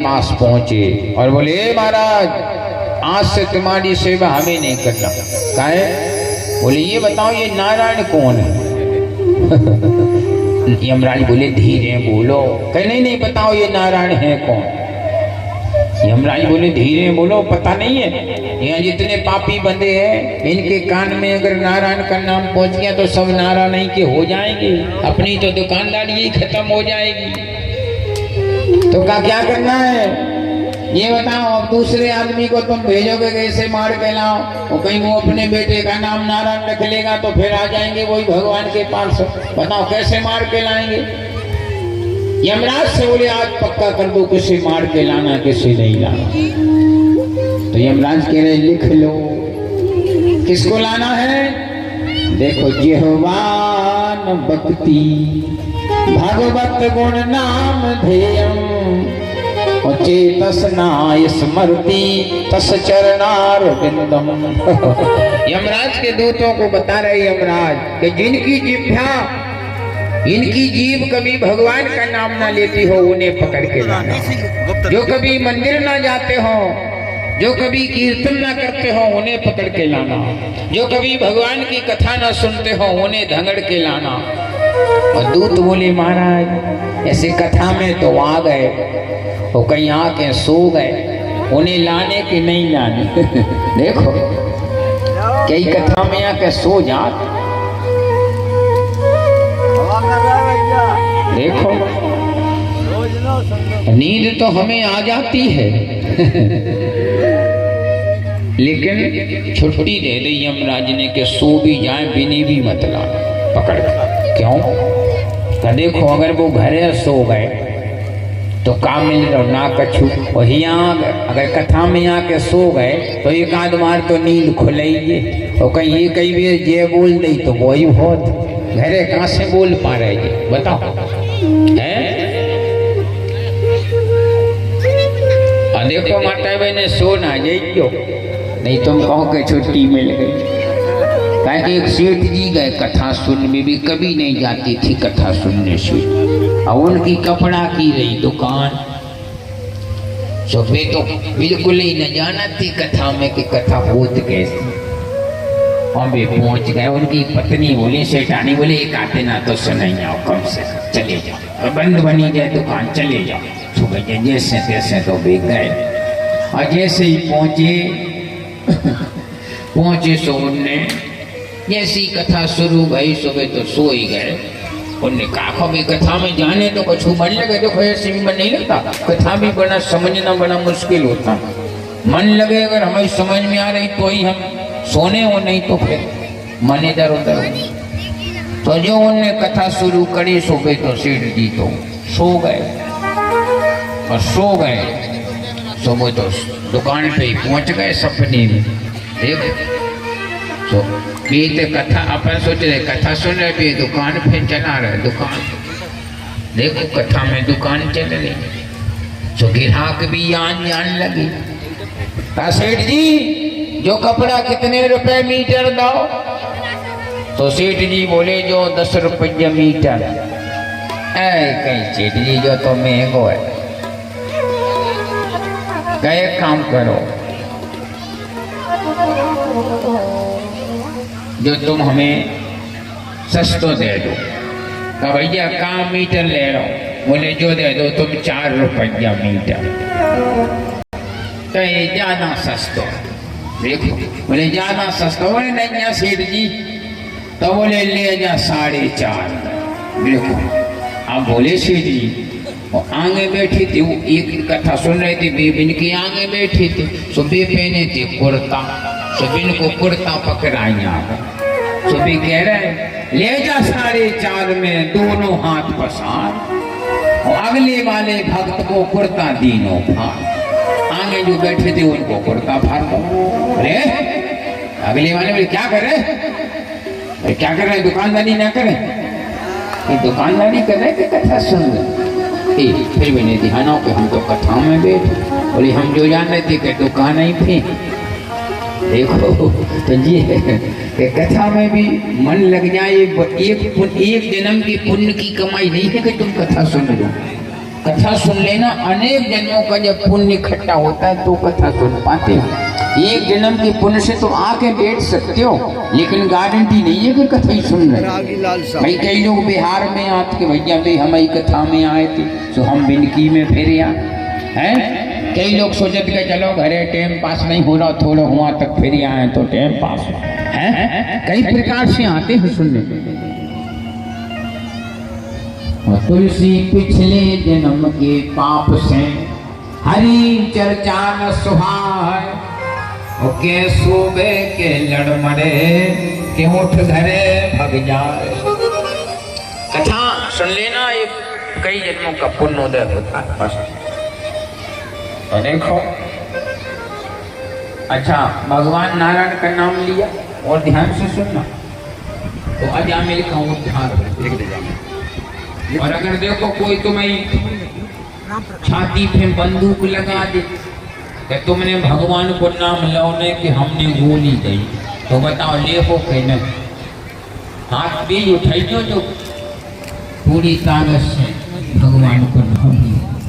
पास पहुंचे और बोले महाराज आज से तुम्हारी सेवा हमें नहीं करना। काहे? बोले ये बताओ ये नारायण कौन है? यमराज बोले धीरे बोलो। कहे नहीं नहीं बताओ ये नारायण है कौन? यमराज बोले धीरे बोलो, पता नहीं है? यहाँ जितने पापी बंदे हैं इनके कान में अगर नारायण का नाम पहुंच गया तो सब नारायण ही के हो जाएंगे, अपनी तो दुकानदारी ही खत्म हो जाएगी। तो क्या करना है ये बताओ। अब दूसरे आदमी को तुम भेजोगे कैसे मार के लाओ? और कहीं वो अपने बेटे का नाम नारायण रख लेगा तो फिर आ जाएंगे वही भगवान के पास। बताओ कैसे मार के लाएंगे? यमराज से बोले आज पक्का कर दो किसी मार के लाना किसी नहीं लाना। तो यमराज कह रहे लिख लो किसको लाना है। देखो जिह्वान भक्ति भगवत गुण नाम ध्येयम चेतसनाय स्मृति तस् चरणारविंदम। यमराज के दूतों को बता रहे यमराज कि जिनकी जिह्वा इनकी जीव कभी भगवान का नाम ना लेती हो उन्हें पकड़ के लाना। जो कभी मंदिर ना जाते हो, जो कभी कीर्तन ना करते हो उन्हें पकड़ के लाना। जो कभी भगवान की कथा ना सुनते हो उन्हें धंगड़ के लाना। और दूत बोले महाराज ऐसे कथा में तो आ गए वो कहीं आके सो गए, उन्हें लाने की नहीं लाने। देखो कई कथा में आके सो जाते। देखो नींद तो हमें आ जाती है लेकिन छुट्टी दे दी यमराज ने कि सो भी जाए बिनी भी मत लाना पकड़ के। क्यों? तो देखो अगर वो घरे सो गए तो काम मिल रहा ना कछु। वही अगर कथा में आके सो गए तो एक आध बार तो नींद खुलेगी। और कहीं कई बार ये बोल दी तो वही बहुत घरे कहाँ से बोल पा रहे जी बताओ है? और देखो माता बहने सो ना जाइयो नहीं तुम कहो कि छुट्टी मिल गई। कि एक सेठ जी गए कथा सुनने भी कभी नहीं जाती थी कथा सुनने से। और उनकी कपड़ा की रही दुकान तो वे तो बिल्कुल ही न जाना थी कथा में कि कथा होत कैसी। और वे पहुंच गए। उनकी पत्नी बोली सेठानी बोले एक आते ना तो सुनाई आओ कम से चले जाओ और बंद बनी जाए दुकान चले जाओ। सुबह जैसे तैसे तो वे गए। और जैसे ही पहुंचे सो उनने जैसी कथा शुरू भई सुबह तो सो ही गए। उनने कहा भी कथा में जाने तो कुछ मन लगे। देखो ऐसे भी मन नहीं लगता, कथा भी बड़ा समझना बड़ा मुश्किल होता। मन लगे अगर हमें समझ में आ रही तो ही हम सोने हो, नहीं तो फिर मन इधर उधर। तो जो उनने कथा शुरू करी सुबह तो सेठ जी तो सो गए। और सो गए सुबह तो दुकान पे ही पहुंच गए सपने में। देख तो ये कथा अपन सोच रहे कथा सुन रहे थे दुकान पे चला रहे दुकान। देखो कथा में दुकान चल रही तो ग्राहक भी आन जान लगी। सेठ जी जो कपड़ा कितने रुपए मीटर दो? तो सेठ जी बोले जो 10 रुपये मीटर। कहीं सेठ जी जो तो महंगो है। कहे काम करो जो तुम हमें सस्तो दे दो। तो भैया काम मीटर ले लो। बोले जो दे दो तुम 4 रुपया मीटर। तो ये ज्यादा सस्तो। देखो बोले ज्यादा सस्तो। बोले नहीं सेठ जी तो बोले ले जा 4.5। देखो अब बोले सेठ जी वो आगे बैठी थी। वो एक कथा सुन रही थी बेबिन की आगे बैठी थी। सुबह पहने थे कुर्ता। सुबिन को कुर्ता पकड़ाया। सुबह कह रहे ले जा 4.5 में दोनों हाथ पसार। और अगले वाले भक्त को कुर्ता दीनों फाड़। आगे जो बैठे थे उनको कुर्ता फाड़ दो। अरे अगले वाले बोले क्या कर रहे? क्या कर रहे? दुकानदारी ना करें? दुकानदारी कर रहे कि कथा सुन रहे? फिर मैंने ध्यान हो कि हम तो कथा में बैठे। बोले हम जो जान रहे थे कि दुकान ही थी। देखो तो ये कथा में भी मन लग जाए। एक जन्म की पुण्य की कमाई नहीं है कि तुम कथा सुन लो। कथा सुन लेना, अनेक जन्मों का जब पुण्य इकट्ठा होता है तो कथा सुन पाते हो। एक जन्म के पुण्य से तो आके बैठ सकते हो, लेकिन गारंटी नहीं है कि कथा ही सुन रहे। भाई कई लोग बिहार में आते कि भैया भाई हमारी कथा में आए थे तो हम बिनकी में फिर हैं। कई लोग सोचते कि चलो घरे टाइम पास नहीं हो रहा, थोड़ा हुआ तक फिर आए तो टाइम पास है। कई प्रकार से आते हैं सुनने। तुलसी पिछले जन्म के पाप से हरि चर्चा न सुहाय, के सूबे के लड़ मरे के उठ घरे भग जाए। कथा सुन लेना, एक कई जन्मों का पुण्योदय होता है बस। तो देखो, अच्छा भगवान नारायण का नाम लिया और ध्यान से सुनना तो अजामिल का उद्धार हो। और अगर देखो कोई तुम्हें छाती पे बंदूक लगा दे कि तुमने भगवान को नाम लाने कि हमने गोली दी, तो बताओ ले हो कि नहीं? हाथ भी उठाइयो जो पूरी ताकत से भगवान को नाम लिया।